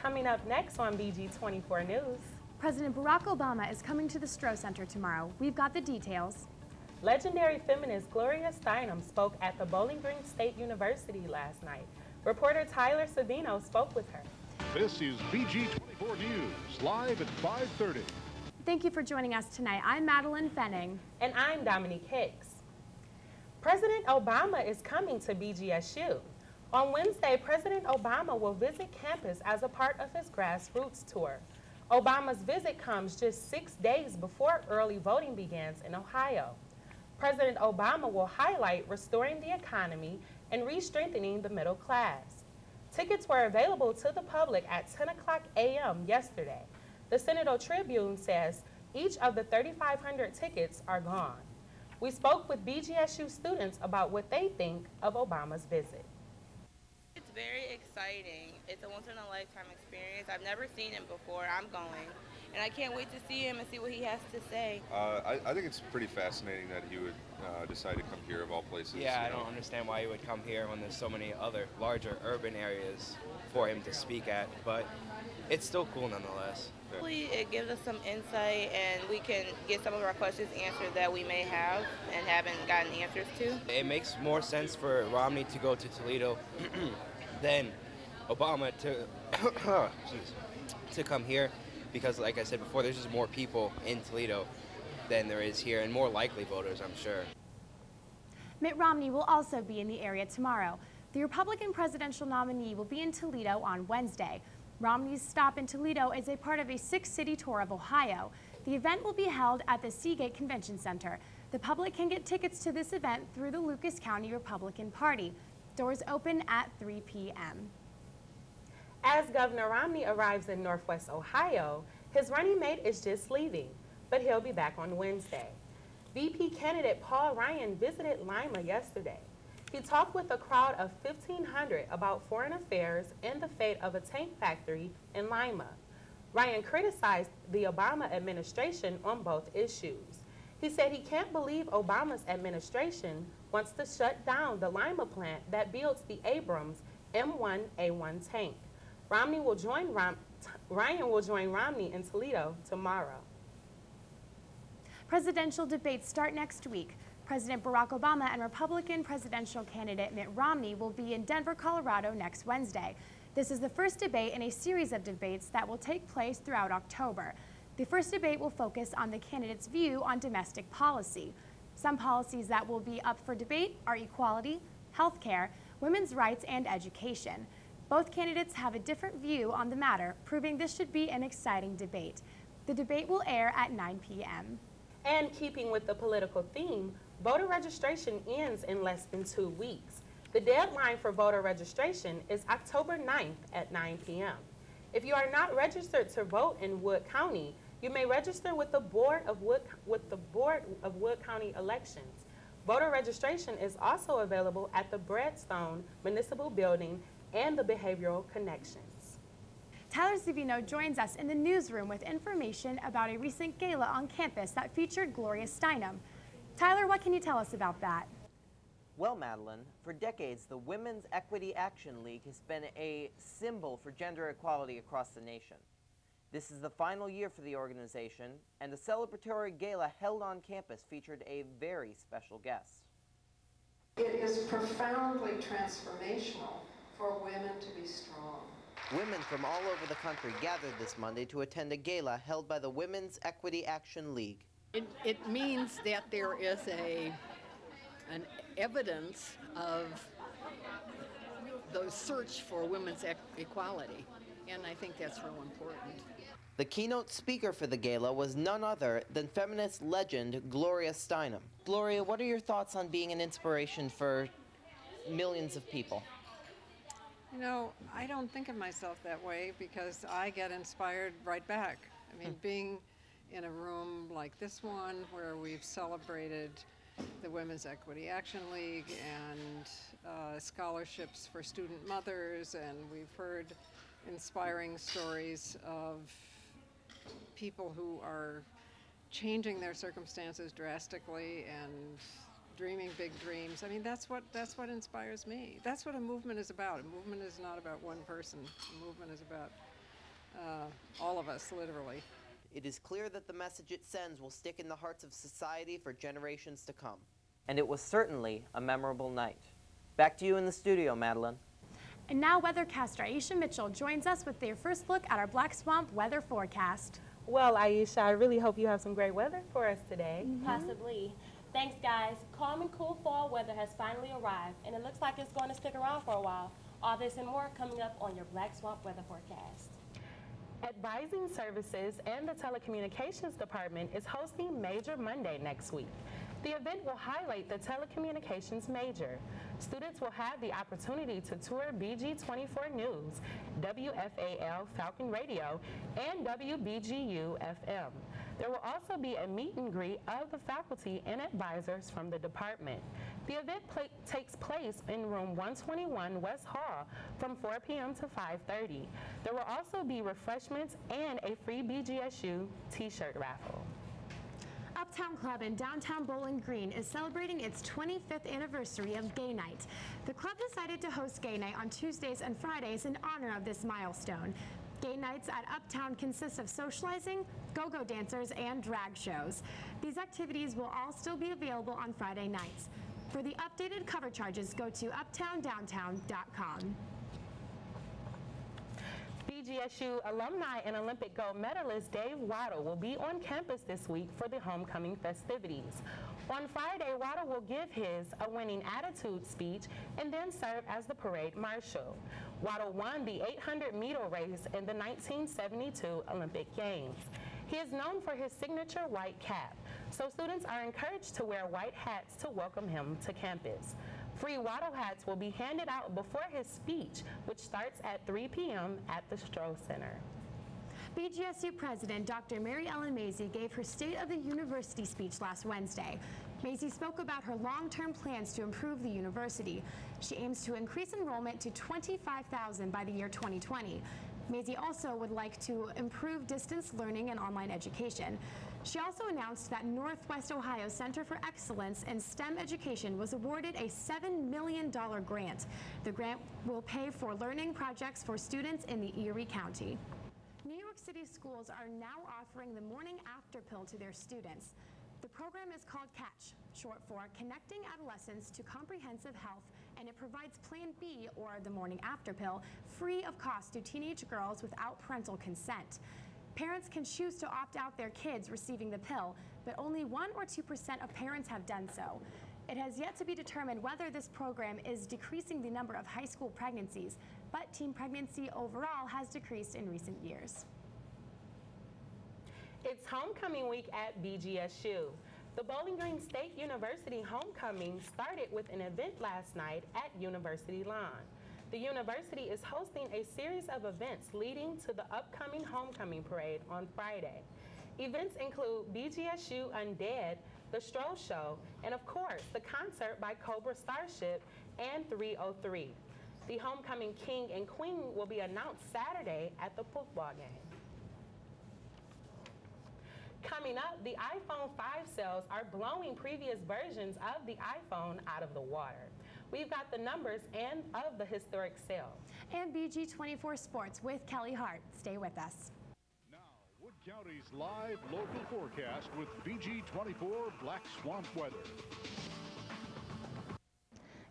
Coming up next on BG24 News. President Barack Obama is coming to the Stroh Center tomorrow. We've got the details. Legendary feminist Gloria Steinem spoke at the Bowling Green State University last night. Reporter Tyler Savino spoke with her. This is BG24 News, live at 5:30. Thank you for joining us tonight. I'm Madeline Fenning. And I'm Dominique Hicks. President Obama is coming to BGSU. On Wednesday, President Obama will visit campus as a part of his grassroots tour. Obama's visit comes just 6 days before early voting begins in Ohio. President Obama will highlight restoring the economy and re-strengthening the middle class. Tickets were available to the public at 10 o'clock a.m. yesterday. The Senator Tribune says each of the 3,500 tickets are gone. We spoke with BGSU students about what they think of Obama's visit. It's very exciting. It's a once-in-a-lifetime experience. I've never seen him before. I'm going, and I can't wait to see him and see what he has to say. I think it's pretty fascinating that he would decide to come here of all places. Yeah, I don't understand why he would come here when there's so many other larger urban areas for him to speak at, but it's still cool nonetheless. Hopefully it gives us some insight and we can get some of our questions answered that we may have and haven't gotten answers to. It makes more sense for Romney to go to Toledo than Obama to come here because, like I said before, there's just more people in Toledo than there is here and more likely voters, I'm sure. Mitt Romney will also be in the area tomorrow. The Republican presidential nominee will be in Toledo on Wednesday. Romney's stop in Toledo is a part of a 6-city tour of Ohio. The event will be held at the Seagate Convention Center. The public can get tickets to this event through the Lucas County Republican Party. Doors open at 3 p.m. As Governor Romney arrives in Northwest Ohio, his running mate is just leaving, but he'll be back on Wednesday. VP candidate Paul Ryan visited Lima yesterday. He talked with a crowd of 1,500 about foreign affairs and the fate of a tank factory in Lima. Ryan criticized the Obama administration on both issues. He said he can't believe Obama's administration wants to shut down the Lima plant that builds the Abrams M1A1 tank. Ryan will join Romney in Toledo tomorrow. Presidential debates start next week. President Barack Obama and Republican presidential candidate Mitt Romney will be in Denver, Colorado next Wednesday. This is the first debate in a series of debates that will take place throughout October. The first debate will focus on the candidate's view on domestic policy. Some policies that will be up for debate are equality, health care, women's rights, and education. Both candidates have a different view on the matter, proving this should be an exciting debate. The debate will air at 9 p.m. And keeping with the political theme, voter registration ends in less than 2 weeks. The deadline for voter registration is October 9th at 9 p.m. If you are not registered to vote in Wood County, you may register with the Board of Wood County Elections. Voter registration is also available at the Breadstone Municipal Building and the Behavioral Connections. Tyler Savino joins us in the newsroom with information about a recent gala on campus that featured Gloria Steinem. Tyler, what can you tell us about that? Well, Madeline, for decades, the Women's Equity Action League has been a symbol for gender equality across the nation. This is the final year for the organization, and the celebratory gala held on campus featured a very special guest. It is profoundly transformational for women to be strong. Women from all over the country gathered this Monday to attend a gala held by the Women's Equity Action League. It means that there is an evidence of the search for women's equality, and I think that's real important. The keynote speaker for the gala was none other than feminist legend Gloria Steinem. Gloria, what are your thoughts on being an inspiration for millions of people? You know, I don't think of myself that way because I get inspired right back. I mean, being in a room like this one where we've celebrated the Women's Equity Action League and scholarships for student mothers, and we've heard inspiring stories of people who are changing their circumstances drastically and dreaming big dreams. I mean, that's what inspires me. That's what a movement is about. A movement is not about one person. A movement is about all of us, literally. It is clear that the message it sends will stick in the hearts of society for generations to come. And it was certainly a memorable night. Back to you in the studio, Madeline. And now weathercaster Aisha Mitchell joins us with their first look at our Black Swamp weather forecast. Well, Aisha, I really hope you have some great weather for us today. Possibly. Thanks, guys. Calm and cool fall weather has finally arrived, and it looks like it's going to stick around for a while. All this and more coming up on your Black Swamp weather forecast. Advising Services and the Telecommunications Department is hosting Major Monday next week. The event will highlight the telecommunications major. Students will have the opportunity to tour BG24 News, WFAL Falcon Radio, and WBGU FM. There will also be a meet and greet of the faculty and advisors from the department. The event takes place in room 121 West Hall from 4 p.m. to 5:30. There will also be refreshments and a free BGSU t-shirt raffle. Uptown Club in downtown Bowling Green is celebrating its 25th anniversary of Gay Night. The club decided to host Gay Night on Tuesdays and Fridays in honor of this milestone. Gay nights at Uptown consist of socializing, go-go dancers, and drag shows. These activities will all still be available on Friday nights. For the updated cover charges, go to uptowndowntown.com. BGSU alumni and Olympic gold medalist Dave Waddle will be on campus this week for the homecoming festivities. On Friday, Waddle will give his A Winning Attitude speech and then serve as the parade marshal. Waddle won the 800-meter race in the 1972 Olympic Games. He is known for his signature white cap, so students are encouraged to wear white hats to welcome him to campus. Free Waddle hats will be handed out before his speech, which starts at 3 p.m. at the Stroh Center. BGSU President Dr. Mary Ellen Mazie gave her State of the University speech last Wednesday. Mazie spoke about her long-term plans to improve the university. She aims to increase enrollment to 25,000 by the year 2020. Mazie also would like to improve distance learning and online education. She also announced that Northwest Ohio Center for Excellence in STEM Education was awarded a $7 million grant. The grant will pay for learning projects for students in the Erie County. New York City schools are now offering the morning after pill to their students. The program is called CATCH, short for Connecting Adolescents to Comprehensive Health, and it provides Plan B, or the morning after pill, free of cost to teenage girls without parental consent. Parents can choose to opt out their kids receiving the pill, but only 1 or 2% of parents have done so. It has yet to be determined whether this program is decreasing the number of high school pregnancies, but teen pregnancy overall has decreased in recent years. It's homecoming week at BGSU. The Bowling Green State University homecoming started with an event last night at University Lawn. The university is hosting a series of events leading to the upcoming homecoming parade on Friday. Events include BGSU Undead, the Stroh Show, and of course, the concert by Cobra Starship and 303. The homecoming king and queen will be announced Saturday at the football game. Coming up, the iPhone 5 sales are blowing previous versions of the iPhone out of the water. We've got the numbers and of the historic sale. And BG24 Sports with Kelly Hart. Stay with us. Now, Wood County's live local forecast with BG24 Black Swamp weather.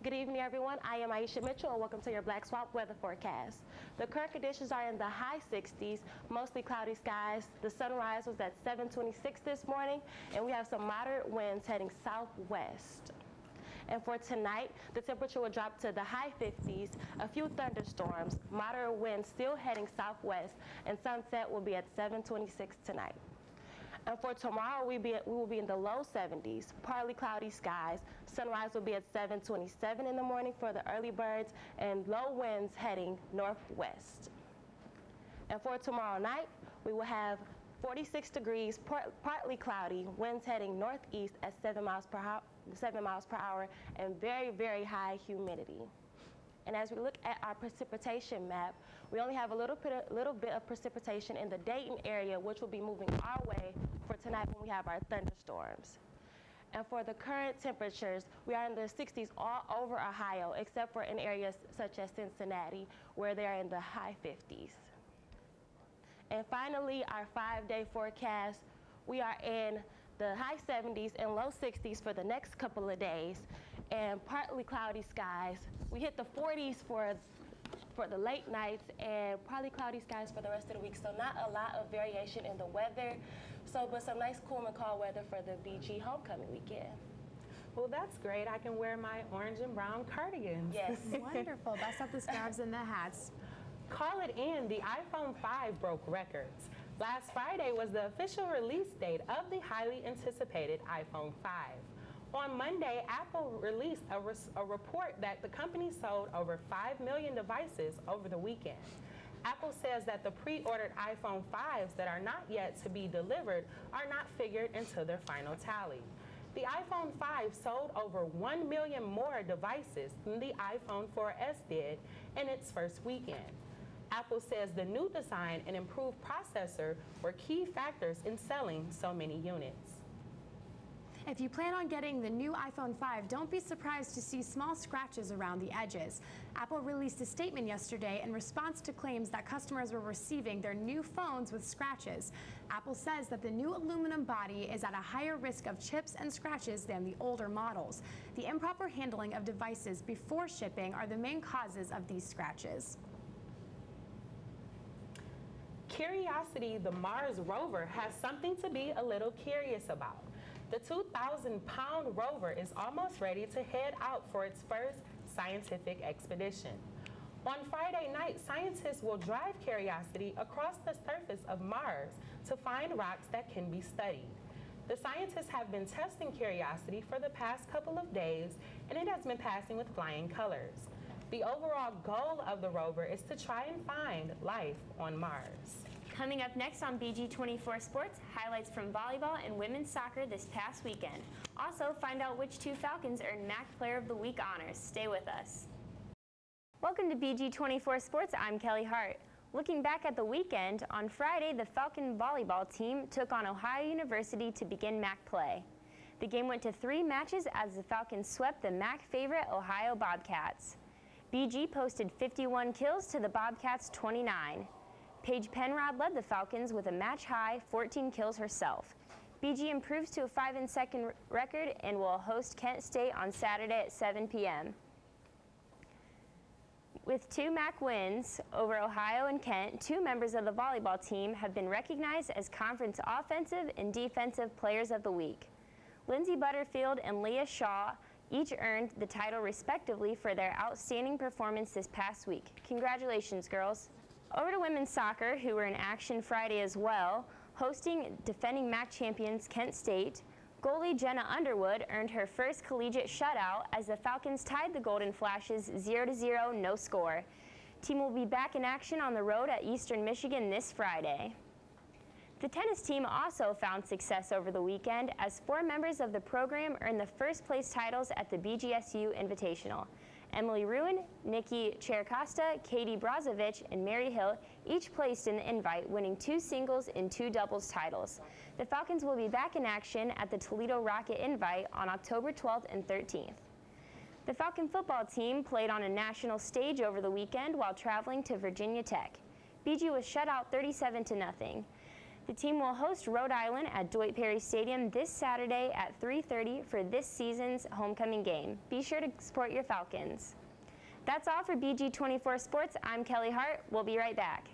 Good evening, everyone. I am Aisha Mitchell, and welcome to your Black Swamp weather forecast. The current conditions are in the high 60s, mostly cloudy skies. The sunrise was at 7:26 this morning, and we have some moderate winds heading southwest. And for tonight, the temperature will drop to the high 50s, a few thunderstorms, moderate winds still heading southwest, and sunset will be at 7:26 tonight. And for tomorrow, we will be in the low 70s, partly cloudy skies. Sunrise will be at 7:27 in the morning for the early birds, and low winds heading northwest. And for tomorrow night, we will have 46 degrees, partly cloudy, winds heading northeast at 7 miles per hour, and very, very high humidity. And as we look at our precipitation map, we only have a little bit of precipitation in the Dayton area, which will be moving our way for tonight when we have our thunderstorms. And for the current temperatures, we are in the 60s all over Ohio, except for in areas such as Cincinnati, where they are in the high 50s. And finally, our 5-day forecast, we are in the high 70s and low 60s for the next couple of days, and partly cloudy skies. We hit the 40s for the late nights and partly cloudy skies for the rest of the week. So not a lot of variation in the weather. But some nice cool and cold weather for the BG homecoming weekend. Well, that's great. I can wear my orange and brown cardigans. Yes. Wonderful. Bust up the scarves and the hats. Call it in. The iPhone 5 broke records. Last Friday was the official release date of the highly anticipated iPhone 5. On Monday, Apple released a report that the company sold over 5 million devices over the weekend. Apple says that the pre-ordered iPhone 5s that are not yet to be delivered are not figured into their final tally. The iPhone 5 sold over 1 million more devices than the iPhone 4S did in its first weekend. Apple says the new design and improved processor were key factors in selling so many units. If you plan on getting the new iPhone 5, don't be surprised to see small scratches around the edges. Apple released a statement yesterday in response to claims that customers were receiving their new phones with scratches. Apple says that the new aluminum body is at a higher risk of chips and scratches than the older models. The improper handling of devices before shipping are the main causes of these scratches. Curiosity, the Mars rover, has something to be a little curious about. The 2,000-pound rover is almost ready to head out for its first scientific expedition. On Friday night, scientists will drive Curiosity across the surface of Mars to find rocks that can be studied. The scientists have been testing Curiosity for the past couple of days, and it has been passing with flying colors. The overall goal of the rover is to try and find life on Mars. Coming up next on BG24 Sports, highlights from volleyball and women's soccer this past weekend. Also, find out which two Falcons earned MAC Player of the Week honors. Stay with us. Welcome to BG24 Sports. I'm Kelly Hart. Looking back at the weekend, on Friday, the Falcon volleyball team took on Ohio University to begin MAC play. The game went to 3 matches as the Falcons swept the MAC favorite Ohio Bobcats. BG posted 51 kills to the Bobcats' 29. Paige Penrod led the Falcons with a match-high 14 kills herself. BG improves to a 5-2 record and will host Kent State on Saturday at 7 p.m. With 2 MAC wins over Ohio and Kent, 2 members of the volleyball team have been recognized as Conference Offensive and Defensive Players of the Week. Lindsay Butterfield and Leah Shaw each earned the title respectively for their outstanding performance this past week. Congratulations, girls. Over to women's soccer, who were in action Friday as well. Hosting defending MAC champions Kent State, goalie Jenna Underwood earned her first collegiate shutout as the Falcons tied the Golden Flashes 0-0, no score. Team will be back in action on the road at Eastern Michigan this Friday. The tennis team also found success over the weekend as 4 members of the program earned the first place titles at the BGSU Invitational. Emily Ruin, Nikki Chercosta, Katie Brozovic, and Mary Hill each placed in the invite, winning 2 singles and 2 doubles titles. The Falcons will be back in action at the Toledo Rocket Invite on October 12th and 13th. The Falcon football team played on a national stage over the weekend while traveling to Virginia Tech. BG was shut out 37-0. The team will host Rhode Island at Dwight Perry Stadium this Saturday at 3:30 for this season's homecoming game. Be sure to support your Falcons. That's all for BG24 Sports. I'm Kelly Hart. We'll be right back.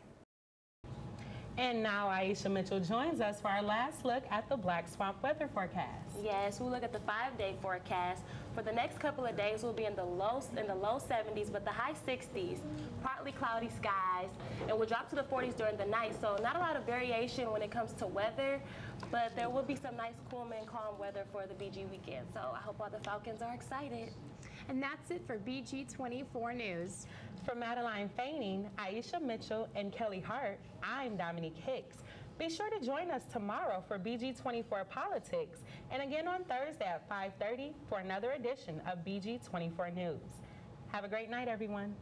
And now Aisha Mitchell joins us for our last look at the Black Swamp weather forecast. Yes, we'll look at the 5-day forecast. For the next couple of days, we'll be in the low 70s, but the high 60s, partly cloudy skies, and we'll drop to the 40s during the night. So not a lot of variation when it comes to weather, but there will be some nice, cool and calm weather for the BG weekend. So I hope all the Falcons are excited. And that's it for BG24 News. For Madeline Faining, Aisha Mitchell, and Kelly Hart, I'm Dominique Hicks. Be sure to join us tomorrow for BG24 Politics, and again on Thursday at 5:30 for another edition of BG24 News. Have a great night, everyone.